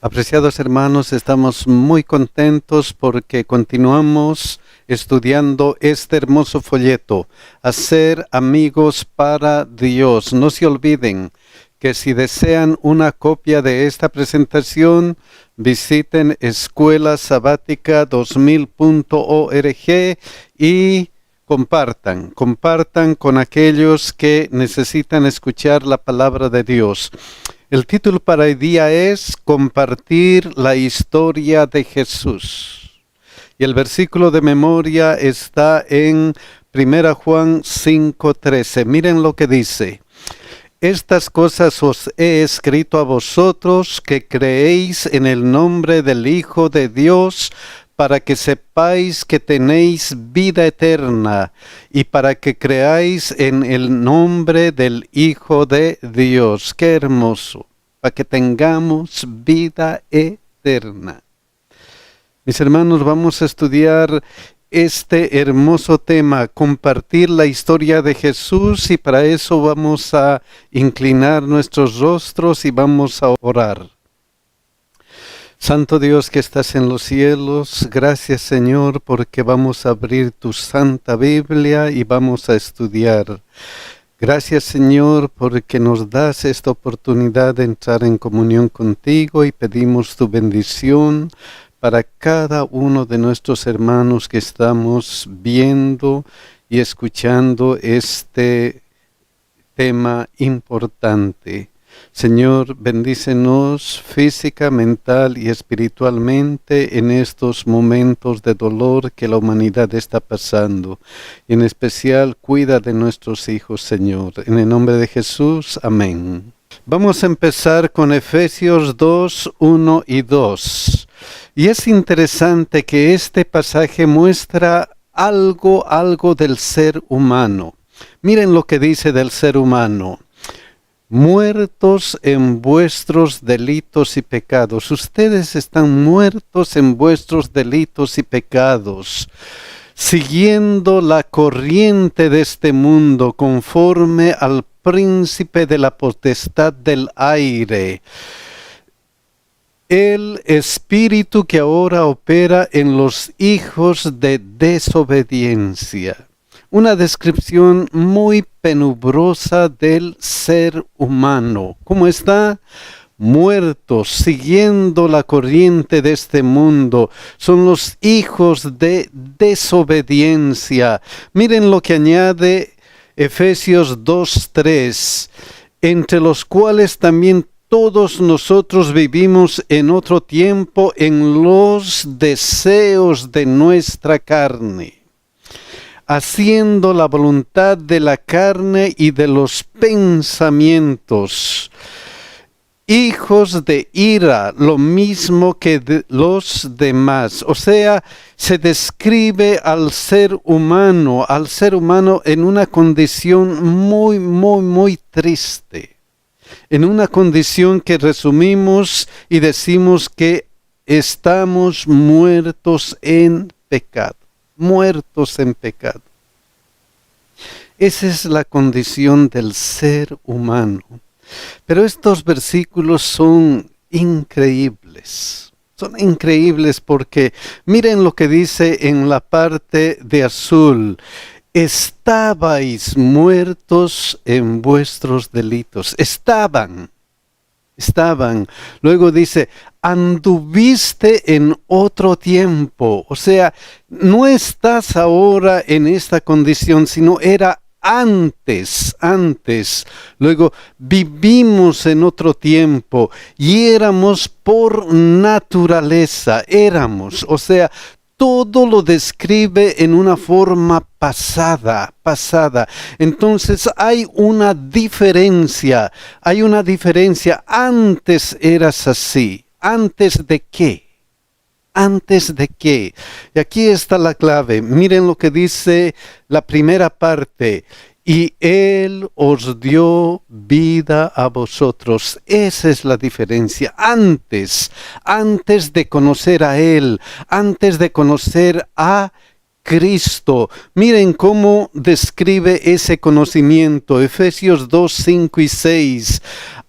Apreciados hermanos, estamos muy contentos porque continuamos estudiando este hermoso folleto, Hacer amigos para Dios. No se olviden que si desean una copia de esta presentación, visiten escuelasabática2000.org y compartan con aquellos que necesitan escuchar la palabra de Dios. El título para el día es Compartir la historia de Jesús. Y el versículo de memoria está en 1 Juan 5:13. Miren lo que dice. Estas cosas os he escrito a vosotros que creéis en el nombre del Hijo de Dios, para que sepáis que tenéis vida eterna, y para que creáis en el nombre del Hijo de Dios. ¡Qué hermoso! Para que tengamos vida eterna. Mis hermanos, vamos a estudiar este hermoso tema, compartir la historia de Jesús, y para eso vamos a inclinar nuestros rostros y vamos a orar. Santo Dios que estás en los cielos, gracias Señor porque vamos a abrir tu Santa Biblia y vamos a estudiar. Gracias Señor porque nos das esta oportunidad de entrar en comunión contigo y pedimos tu bendición para cada uno de nuestros hermanos que estamos viendo y escuchando este tema importante. Señor, bendícenos física, mental y espiritualmente en estos momentos de dolor que la humanidad está pasando. Y en especial, cuida de nuestros hijos, Señor. En el nombre de Jesús, amén. Vamos a empezar con Efesios 2, 1 y 2. Y es interesante que este pasaje muestra algo del ser humano. Miren lo que dice del ser humano. Muertos en vuestros delitos y pecados. Ustedes están muertos en vuestros delitos y pecados, siguiendo la corriente de este mundo, conforme al príncipe de la potestad del aire, el espíritu que ahora opera en los hijos de desobediencia. Una descripción muy penubrosa del ser humano. ¿Cómo está? Muertos, siguiendo la corriente de este mundo. Son los hijos de desobediencia. Miren lo que añade Efesios 2:3, entre los cuales también todos nosotros vivimos en otro tiempo en los deseos de nuestra carne, haciendo la voluntad de la carne y de los pensamientos, hijos de ira, lo mismo que los demás. O sea, se describe al ser humano en una condición muy triste, en una condición que resumimos y decimos que estamos muertos en pecado. Muertos en pecado. Esa es la condición del ser humano. Pero estos versículos son increíbles. Son increíbles porque miren lo que dice en la parte de azul. Estabais muertos en vuestros delitos. Estaban. Luego dice, anduviste en otro tiempo. O sea, no estás ahora en esta condición, sino era antes. Luego, vivimos en otro tiempo y éramos por naturaleza. O sea, todo lo describe en una forma pasada. Entonces hay una diferencia. Antes eras así. ¿Antes de qué? Y aquí está la clave. Miren lo que dice la primera parte. Y Él os dio vida a vosotros. Esa es la diferencia. Antes de conocer a Él, antes de conocer a Cristo. Miren cómo describe ese conocimiento. Efesios 2, 5 y 6.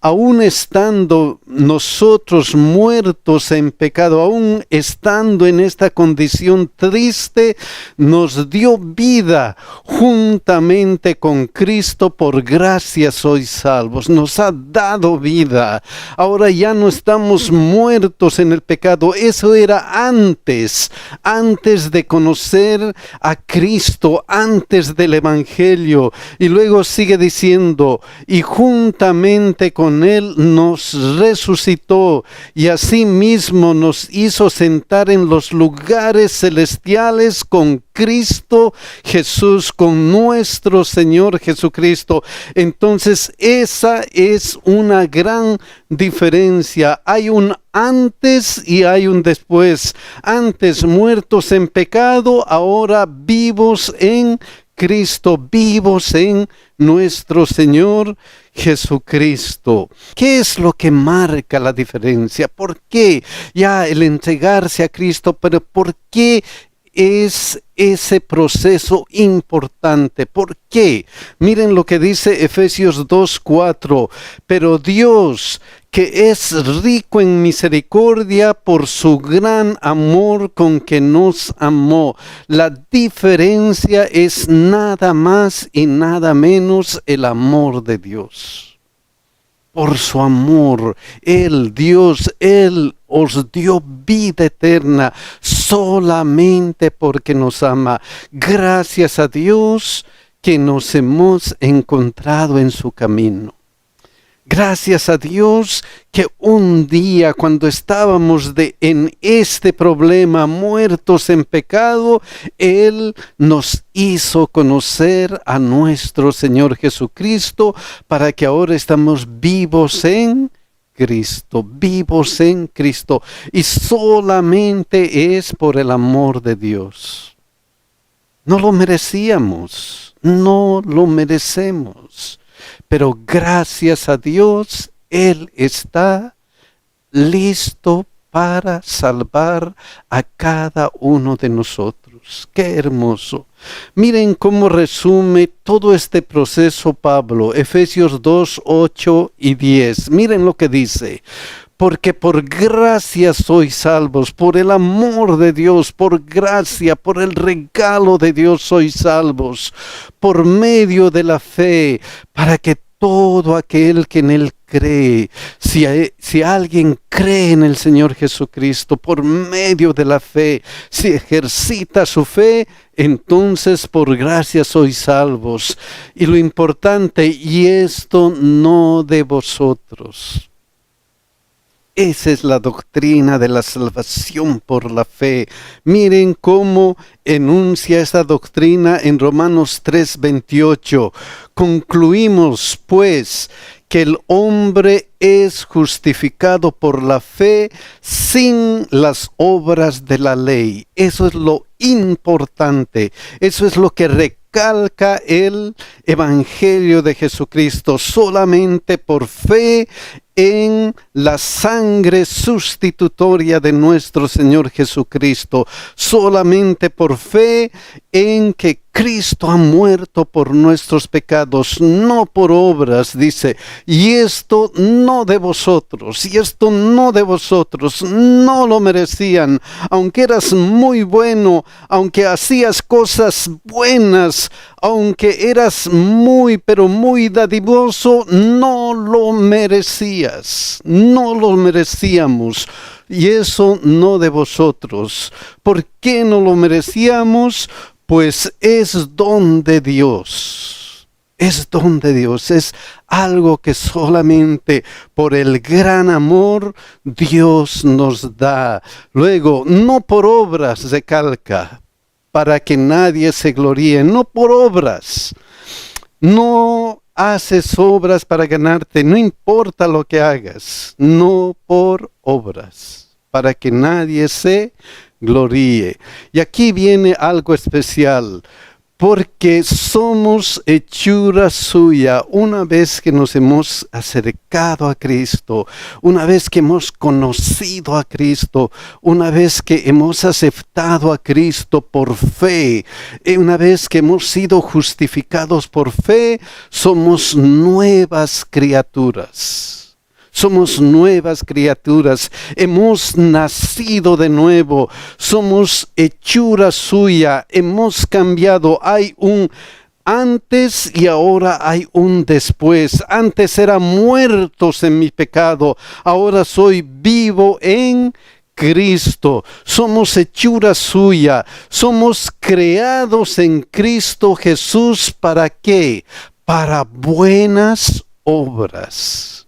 aún estando nosotros muertos en pecado, aún estando en esta condición triste, nos dio vida juntamente con Cristo. Por gracia sois salvos. Nos ha dado vida. Ahora ya no estamos muertos en el pecado. Eso era antes de conocer a Cristo, antes del Evangelio. Y luego sigue diciendo, y juntamente con Él nos resucitó, y asimismo nos hizo sentar en los lugares celestiales con Cristo Jesús, con nuestro Señor Jesucristo. Entonces esa es una gran diferencia. Hay un antes y hay un después. Antes muertos en pecado, ahora vivos en Cristo, vivos en nuestro Señor Jesucristo. ¿Qué es lo que marca la diferencia? ¿Por qué ya el entregarse a Cristo? Pero ¿por qué es ese proceso importante? ¿Por qué? Miren lo que dice Efesios 2:4. Pero Dios, que es rico en misericordia por su gran amor con que nos amó. La diferencia es nada más y nada menos el amor de Dios. Por su amor, Dios, os dio vida eterna solamente porque nos ama. Gracias a Dios que nos hemos encontrado en su camino. Gracias a Dios que un día, cuando estábamos en este problema, muertos en pecado, Él nos hizo conocer a nuestro Señor Jesucristo, para que ahora estamos vivos en Cristo, vivos en Cristo. Y solamente es por el amor de Dios. No lo merecíamos, no lo merecemos. Pero gracias a Dios, Él está listo para salvar a cada uno de nosotros. ¡Qué hermoso! Miren cómo resume todo este proceso Pablo, Efesios 2, 8 y 10. Miren lo que dice. Porque por gracia sois salvos, por el amor de Dios, por gracia, por el regalo de Dios sois salvos, por medio de la fe, para que todo aquel que en Él cree, si alguien cree en el Señor Jesucristo, por medio de la fe, si ejercita su fe, entonces por gracia sois salvos. Y lo importante, y esto no de vosotros. Esa es la doctrina de la salvación por la fe. Miren cómo enuncia esa doctrina en Romanos 3:28. Concluimos, pues, que el hombre es justificado por la fe sin las obras de la ley. Eso es lo importante. Eso es lo que recalca el Evangelio de Jesucristo. Solamente por fe en la sangre sustitutoria de nuestro Señor Jesucristo. Solamente por fe en que Cristo ha muerto por nuestros pecados, no por obras, dice. Y esto no de vosotros, no lo merecían. Aunque eras muy bueno, aunque hacías cosas buenas, aunque eras pero muy dadivoso, no lo merecías, no lo merecíamos. Y eso no de vosotros. ¿Por qué no lo merecíamos? Pues es don de Dios. Es don de Dios. Es algo que solamente por el gran amor Dios nos da. Luego, no por obras, recalca, para que nadie se gloríe. No por obras. No haces obras para ganarte. No importa lo que hagas. No por obras. Para que nadie se gloríe. Y aquí viene algo especial, porque somos hechura suya. Una vez que nos hemos acercado a Cristo, una vez que hemos conocido a Cristo, una vez que hemos aceptado a Cristo por fe, una vez que hemos sido justificados por fe, somos nuevas criaturas. somos nuevas criaturas, hemos nacido de nuevo, somos hechura suya, hemos cambiado, hay un antes y ahora hay un después. Antes era muertos en mi pecado, ahora soy vivo en Cristo. Somos hechura suya, somos creados en Cristo Jesús. ¿Para qué? Para buenas obras.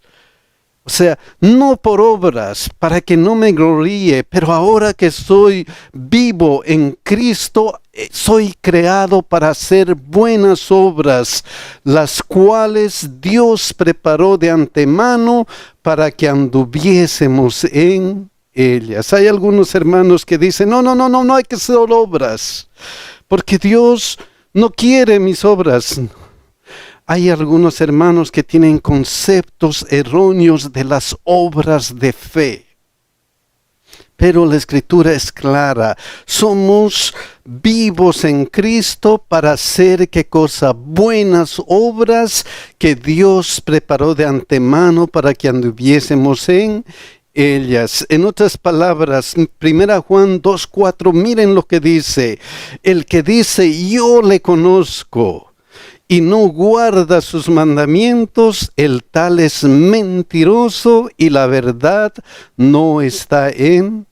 O sea, no por obras, para que no me gloríe, pero ahora que soy vivo en Cristo, soy creado para hacer buenas obras, las cuales Dios preparó de antemano para que anduviésemos en ellas. Hay algunos hermanos que dicen, no hay que hacer obras, porque Dios no quiere mis obras. Hay algunos hermanos que tienen conceptos erróneos de las obras de fe. Pero la Escritura es clara. Somos vivos en Cristo para hacer, ¿qué cosa? Buenas obras que Dios preparó de antemano para que anduviésemos en ellas. En otras palabras, 1 Juan 2:4, miren lo que dice. El que dice, yo le conozco, y no guarda sus mandamientos, el tal es mentiroso y la verdad no está en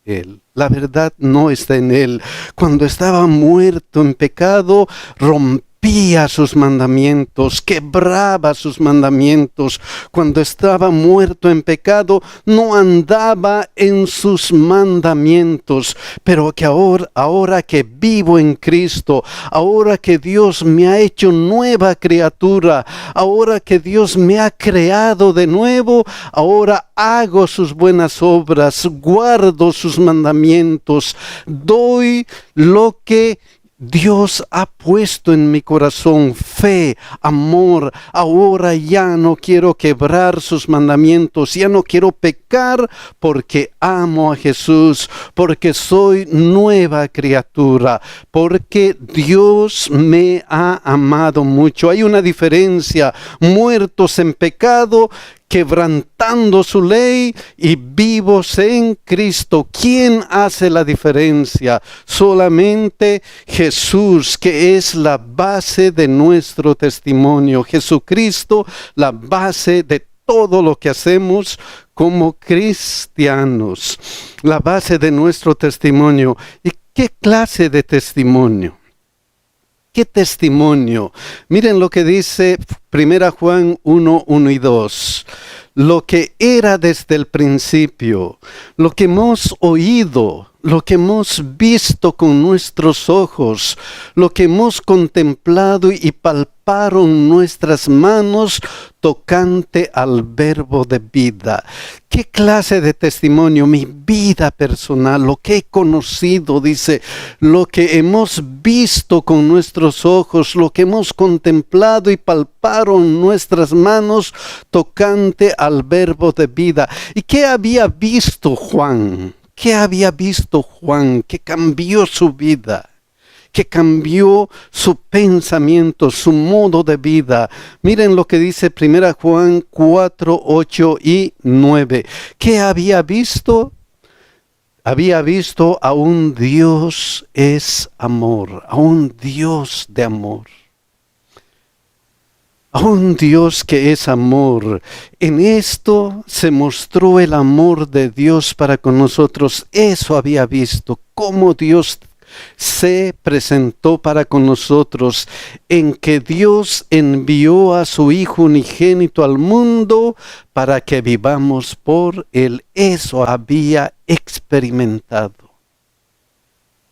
él. La verdad no está en él. Cuando estaba muerto en pecado, rompía sus mandamientos, quebraba sus mandamientos. Cuando estaba muerto en pecado, no andaba en sus mandamientos. Pero que ahora que vivo en Cristo, ahora que Dios me ha hecho nueva criatura, ahora que Dios me ha creado de nuevo, ahora hago sus buenas obras, guardo sus mandamientos, doy lo que Dios ha puesto en mi corazón, fe, amor. Ahora ya no quiero quebrar sus mandamientos, ya no quiero pecar porque amo a Jesús, porque soy nueva criatura, porque Dios me ha amado mucho. Hay una diferencia, muertos en pecado, quebrantando su ley, y vivos en Cristo. ¿Quién hace la diferencia? Solamente Jesús, que es la base de nuestro testimonio. Jesucristo, la base de todo lo que hacemos como cristianos. La base de nuestro testimonio. ¿Y qué clase de testimonio? ¿Qué testimonio? Miren lo que dice 1 Juan 1:1 y 2. Lo que era desde el principio, lo que hemos oído, lo que hemos visto con nuestros ojos, lo que hemos contemplado y palparon nuestras manos tocante al verbo de vida. ¿Qué clase de testimonio? Mi vida personal, lo que he conocido, dice, lo que hemos visto con nuestros ojos, lo que hemos contemplado y palparon nuestras manos tocante al verbo de vida. ¿Y qué había visto Juan? ¿Qué había visto Juan que cambió su vida? Que cambió su pensamiento, su modo de vida. Miren lo que dice 1 Juan 4:8 y 9. ¿Qué había visto? Había visto a un Dios es amor, a un Dios de amor. A un Dios que es amor. En esto se mostró el amor de Dios para con nosotros. Eso había visto, cómo Dios se presentó para con nosotros, en que Dios envió a su Hijo unigénito al mundo para que vivamos por Él. Eso había experimentado.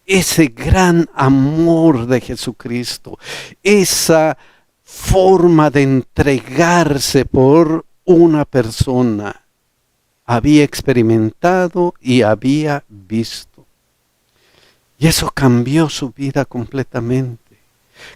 Ese gran amor de Jesucristo, esa forma de entregarse por una persona, había experimentado y había visto. Y eso cambió su vida completamente.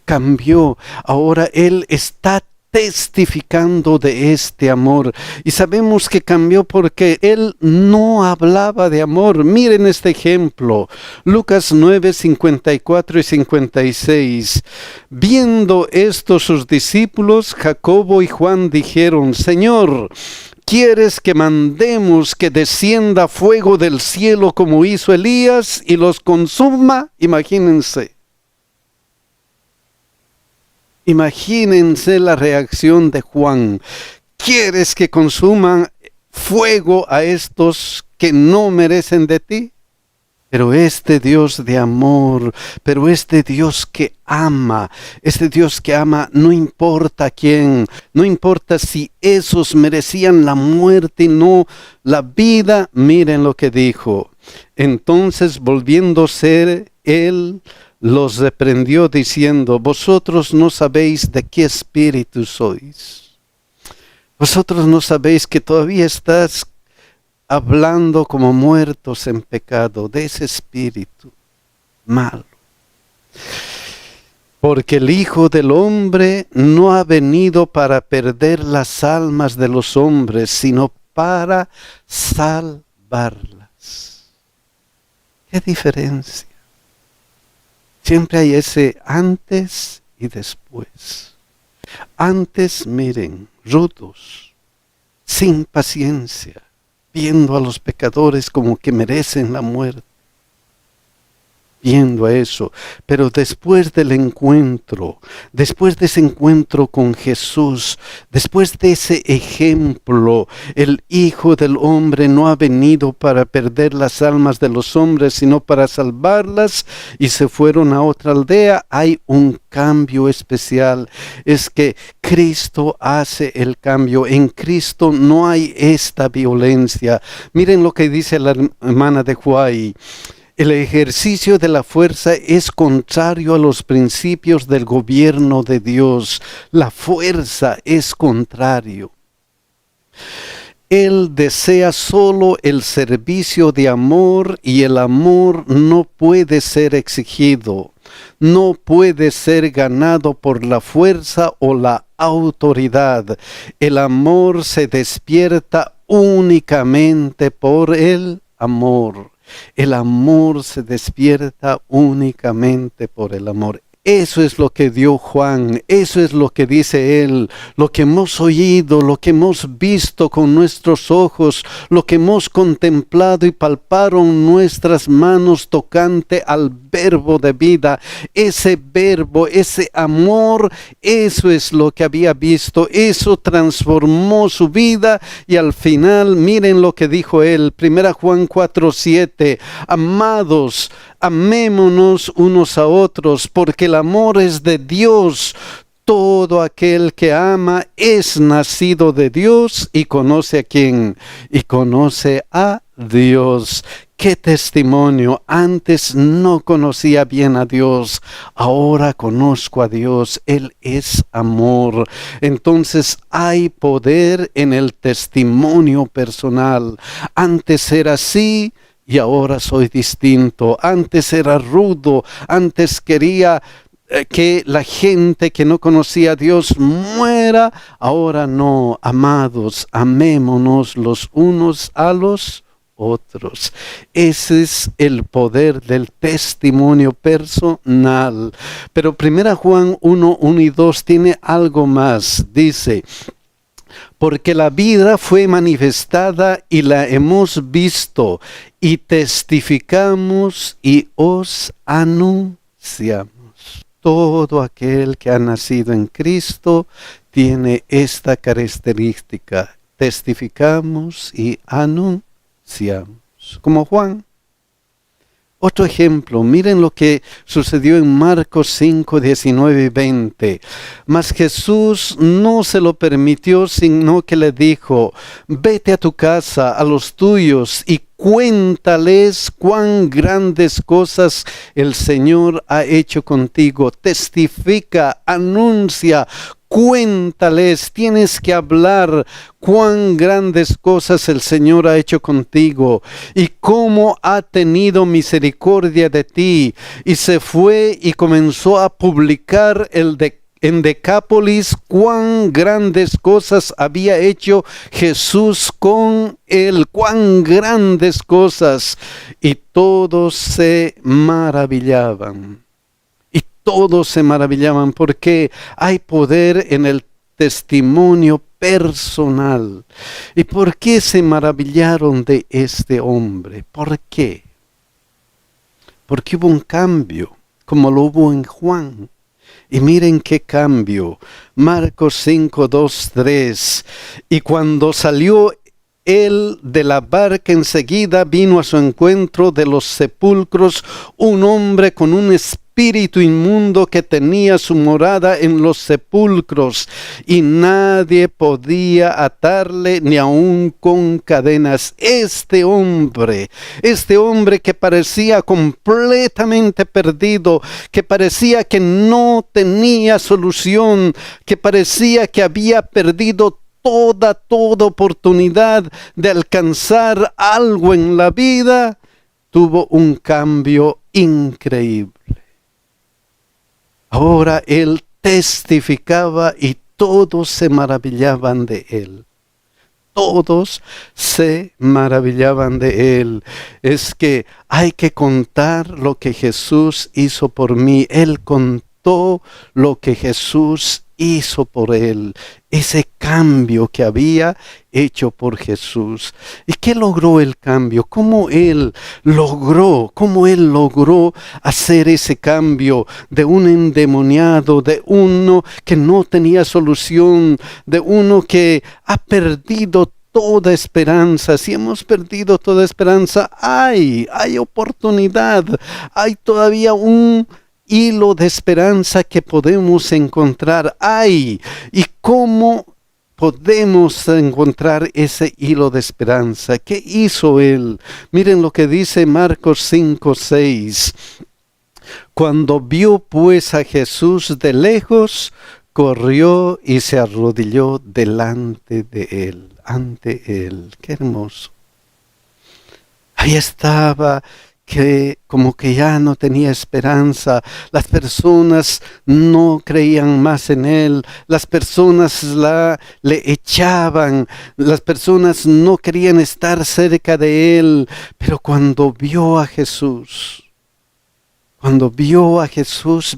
Cambió. Ahora Él está testificando de este amor. Y sabemos que cambió porque Él no hablaba de amor. Miren este ejemplo. Lucas 9, 54 y 56. Viendo esto sus discípulos, Jacobo y Juan dijeron, Señor, ¿Quieres que mandemos que descienda fuego del cielo como hizo Elías y los consuma? Imagínense. Imagínense la reacción de Juan. ¿Quieres que consuman fuego a estos que no merecen de ti? Pero este Dios de amor, pero este Dios que ama, no importa quién, no importa si esos merecían la muerte y no la vida, miren lo que dijo. Entonces, volviéndose él, los reprendió diciendo: vosotros no sabéis de qué espíritu sois. Vosotros no sabéis que todavía estás hablando como muertos en pecado, de ese espíritu malo. Porque el Hijo del Hombre no ha venido para perder las almas de los hombres, sino para salvarlas. ¿Qué diferencia? Siempre hay ese antes y después. Antes, miren, rudos, sin paciencia, viendo a los pecadores como que merecen la muerte, viendo a eso. Pero después del encuentro, después de ese encuentro con Jesús, después de ese ejemplo, el Hijo del Hombre no ha venido para perder las almas de los hombres, sino para salvarlas, y se fueron a otra aldea. Hay un cambio especial, es que Cristo hace el cambio. En Cristo no hay esta violencia. Miren lo que dice la hermana de Huay. El ejercicio de la fuerza es contrario a los principios del gobierno de Dios. La fuerza es contrario. Él desea solo el servicio de amor, y el amor no puede ser exigido, no puede ser ganado por la fuerza o la autoridad. El amor se despierta únicamente por el amor. El amor se despierta únicamente por el amor. Eso es lo que dio Juan, eso es lo que dice él, lo que hemos oído, lo que hemos visto con nuestros ojos, lo que hemos contemplado y palparon nuestras manos tocante al verbo de vida. Ese verbo, ese amor, eso es lo que había visto, eso transformó su vida, y al final miren lo que dijo él, 1 Juan 4:7, amados, amémonos unos a otros, porque el amor es de Dios. Todo aquel que ama es nacido de Dios y conoce a quién, y conoce a Dios. ¡Qué testimonio! Antes no conocía bien a Dios, ahora conozco a Dios. Él es amor. Entonces hay poder en el testimonio personal. Antes era así y ahora soy distinto. Antes era rudo, antes quería que la gente que no conocía a Dios muera. Ahora no, amados, amémonos los unos a los otros. Ese es el poder del testimonio personal. Pero 1 Juan 1:1 y 2 tiene algo más. Dice: porque la vida fue manifestada y la hemos visto, y testificamos y os anunciamos. Todo aquel que ha nacido en Cristo tiene esta característica. Testificamos y anunciamos. Como Juan. Otro ejemplo, miren lo que sucedió en Marcos 5, 19 y 20. Mas Jesús no se lo permitió, sino que le dijo: vete a tu casa, a los tuyos, y cuéntales cuán grandes cosas el Señor ha hecho contigo. Testifica, anuncia, cuéntales, tienes que hablar cuán grandes cosas el Señor ha hecho contigo y cómo ha tenido misericordia de ti. Y se fue y comenzó a publicar en Decápolis cuán grandes cosas había hecho Jesús con él, cuán grandes cosas. Y todos se maravillaban. Todos se maravillaban porque hay poder en el testimonio personal. ¿Y por qué se maravillaron de este hombre? ¿Por qué? Porque hubo un cambio, como lo hubo en Juan. Y miren qué cambio. Marcos 5, 2, 3. Y cuando salió él de la barca, enseguida vino a su encuentro de los sepulcros un hombre con un espíritu inmundo que tenía su morada en los sepulcros, y nadie podía atarle ni aun con cadenas. Este hombre que parecía completamente perdido, que parecía que no tenía solución, que parecía que había perdido toda oportunidad de alcanzar algo en la vida, tuvo un cambio increíble. Ahora él testificaba y todos se maravillaban de él. Todos se maravillaban de él. Es que hay que contar lo que Jesús hizo por mí. Él contó lo que Jesús hizo por él, ese cambio que había hecho por Jesús. ¿Y qué logró el cambio? ¿Cómo él logró hacer ese cambio de un endemoniado, de uno que no tenía solución, de uno que ha perdido toda esperanza? Si hemos perdido toda esperanza, hay oportunidad, hay todavía un hilo de esperanza que podemos encontrar. ¿Y cómo podemos encontrar ese hilo de esperanza? ¿Qué hizo él? Miren lo que dice Marcos 5, 6. Cuando vio pues a Jesús de lejos, corrió y se arrodilló delante de él, ante él. Qué hermoso. Ahí estaba, que como que ya no tenía esperanza. Las personas no creían más en él. Las personas le echaban. Las personas no querían estar cerca de él. Pero cuando vio a Jesús,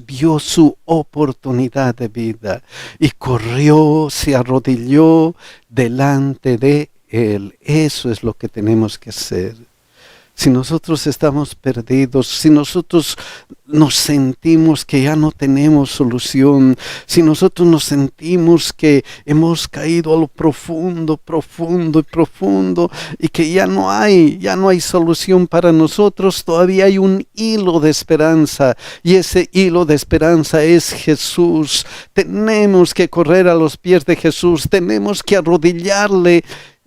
vio su oportunidad de vida y corrió, se arrodilló delante de él. Eso es lo que tenemos que hacer. Si nosotros estamos perdidos, si nosotros nos sentimos que ya no tenemos solución, si nosotros nos sentimos que hemos caído a lo profundo y que ya no hay solución para nosotros, todavía hay un hilo de esperanza, y ese hilo de esperanza es Jesús. Tenemos que correr a los pies de Jesús, tenemos que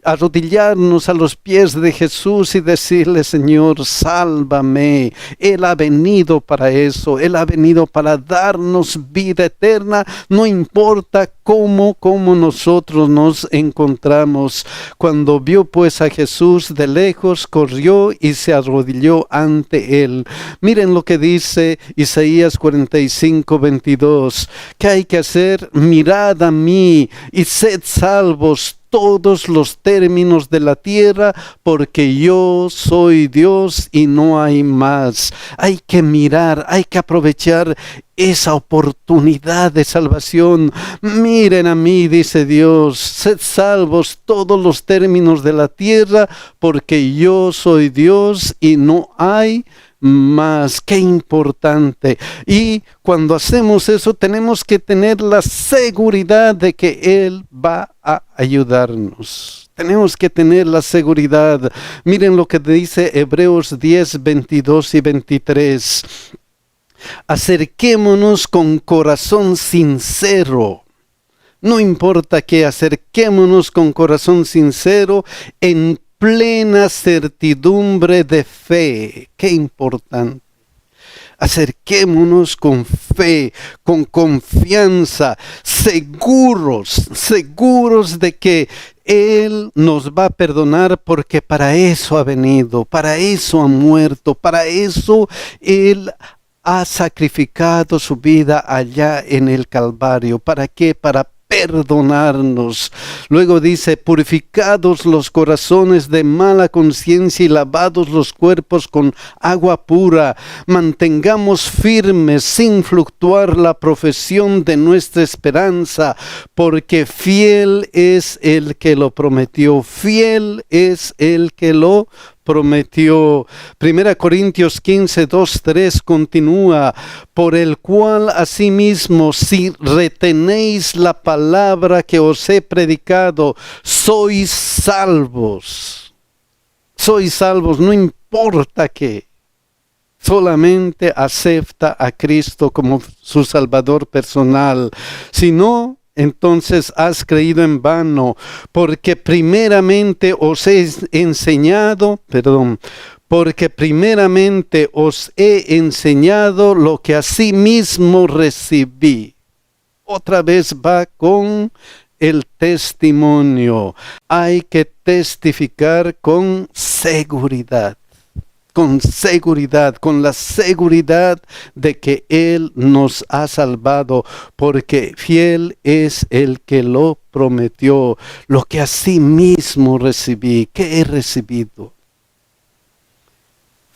arrodillarnos a los pies de Jesús y decirle: Señor, sálvame. Él ha venido para eso. Él ha venido para darnos vida eterna. No importa cómo nosotros nos encontramos. Cuando vio pues a Jesús de lejos, corrió y se arrodilló ante él. Miren lo que dice Isaías 45, 22. ¿Qué hay que hacer? Mirad a mí y sed salvos todos los términos de la tierra, porque yo soy Dios y no hay más. Hay que mirar, hay que aprovechar esa oportunidad de salvación. Miren a mí, dice Dios, sed salvos todos los términos de la tierra, porque yo soy Dios y no hay más. Qué importante. Y cuando hacemos eso, tenemos que tener la seguridad de que Él va a ayudarnos. Tenemos que tener la seguridad. Miren lo que dice Hebreos 10, 22 y 23. Acerquémonos con corazón sincero. No importa qué, acerquémonos con corazón sincero en plena certidumbre de fe. Qué importante. Acerquémonos con fe, con confianza, seguros de que Él nos va a perdonar, porque para eso ha venido, para eso ha muerto, para eso Él ha sacrificado su vida allá en el Calvario. ¿Para qué? Para perdonarnos. Luego dice, purificados los corazones de mala conciencia y lavados los cuerpos con agua pura, mantengamos firmes sin fluctuar la profesión de nuestra esperanza, porque fiel es el que lo prometió, fiel es el que lo prometió. 1 Corintios 15, 2, 3 continúa, por el cual asimismo, si retenéis la palabra que os he predicado, sois salvos. Sois salvos, no importa qué. Solamente acepta a Cristo como su Salvador personal. Si no, entonces has creído en vano, porque primeramente os he enseñado lo que asimismo recibí. Otra vez va con el testimonio. Hay que testificar con seguridad. Con la seguridad de que Él nos ha salvado, porque fiel es el que lo prometió, lo que asimismo recibí. ¿Qué he recibido?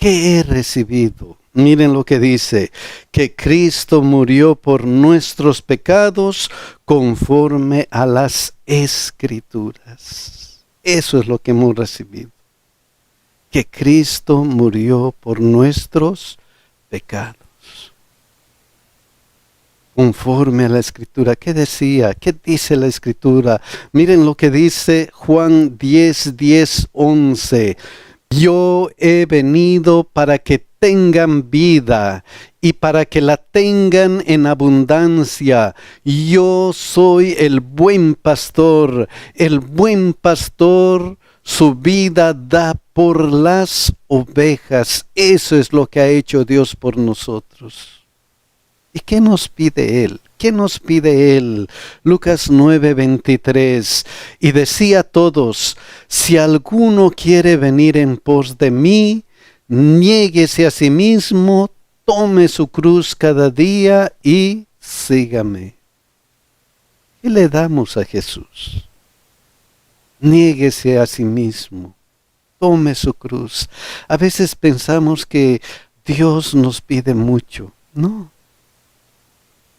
¿Qué he recibido? Miren lo que dice, que Cristo murió por nuestros pecados conforme a las Escrituras. Eso es lo que hemos recibido. Que Cristo murió por nuestros pecados. Conforme a la Escritura. ¿Qué decía? ¿Qué dice la Escritura? Miren lo que dice Juan 10, 10, 11. Yo he venido para que tengan vida y para que la tengan en abundancia. Yo soy el buen pastor. El buen pastor su vida da por las ovejas. Eso es lo que ha hecho Dios por nosotros. ¿Y qué nos pide Él? ¿Qué nos pide Él? Lucas 9:23. Y decía a todos, si alguno quiere venir en pos de mí, niéguese a sí mismo, tome su cruz cada día y sígame. ¿Qué le damos a Jesús? Niéguese a sí mismo, tome su cruz. A veces pensamos que Dios nos pide mucho. No.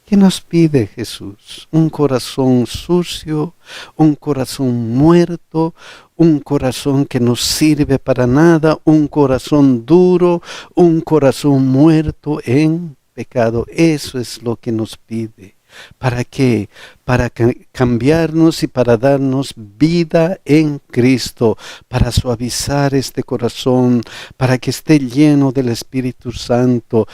¿Qué nos pide Jesús? Un corazón sucio, un corazón muerto, un corazón que no sirve para nada, un corazón duro, un corazón muerto en pecado. Eso es lo que nos pide. ¿Para qué? Para cambiarnos y para darnos vida en Cristo, para suavizar este corazón, para que esté lleno del Espíritu Santo.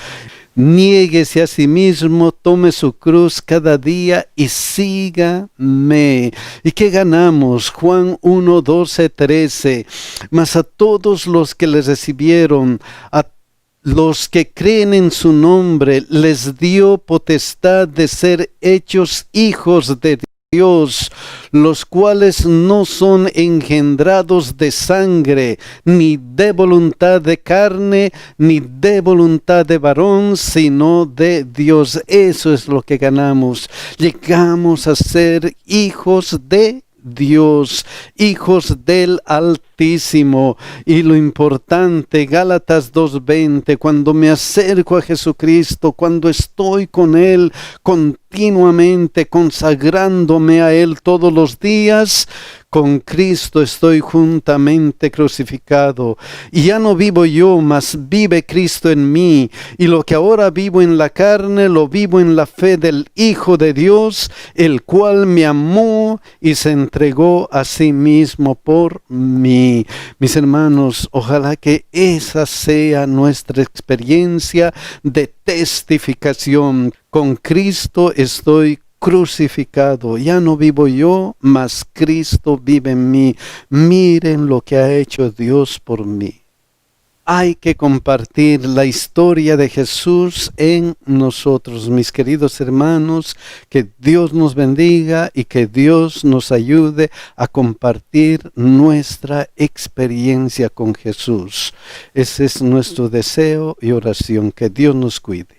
Niéguese a sí mismo, tome su cruz cada día y sígame. ¿Y qué ganamos? Juan 1, 12, 13. Mas a todos los que le recibieron, a los que creen en su nombre, les dio potestad de ser hechos hijos de Dios, los cuales no son engendrados de sangre, ni de voluntad de carne, ni de voluntad de varón, sino de Dios. Eso es lo que ganamos. Llegamos a ser hijos de Dios, hijos del Altísimo. Y lo importante, Gálatas 2:20, cuando me acerco a Jesucristo, cuando estoy con Él continuamente, consagrándome a Él todos los días, con Cristo estoy juntamente crucificado. Y ya no vivo yo, mas vive Cristo en mí. Y lo que ahora vivo en la carne, lo vivo en la fe del Hijo de Dios, el cual me amó y se entregó a sí mismo por mí. Mis hermanos, ojalá que esa sea nuestra experiencia de testificación. Con Cristo estoy crucificado, ya no vivo yo, mas Cristo vive en mí. Miren lo que ha hecho Dios por mí. Hay que compartir la historia de Jesús en nosotros, mis queridos hermanos. Que Dios nos bendiga y que Dios nos ayude a compartir nuestra experiencia con Jesús. Ese es nuestro deseo y oración. Que Dios nos cuide.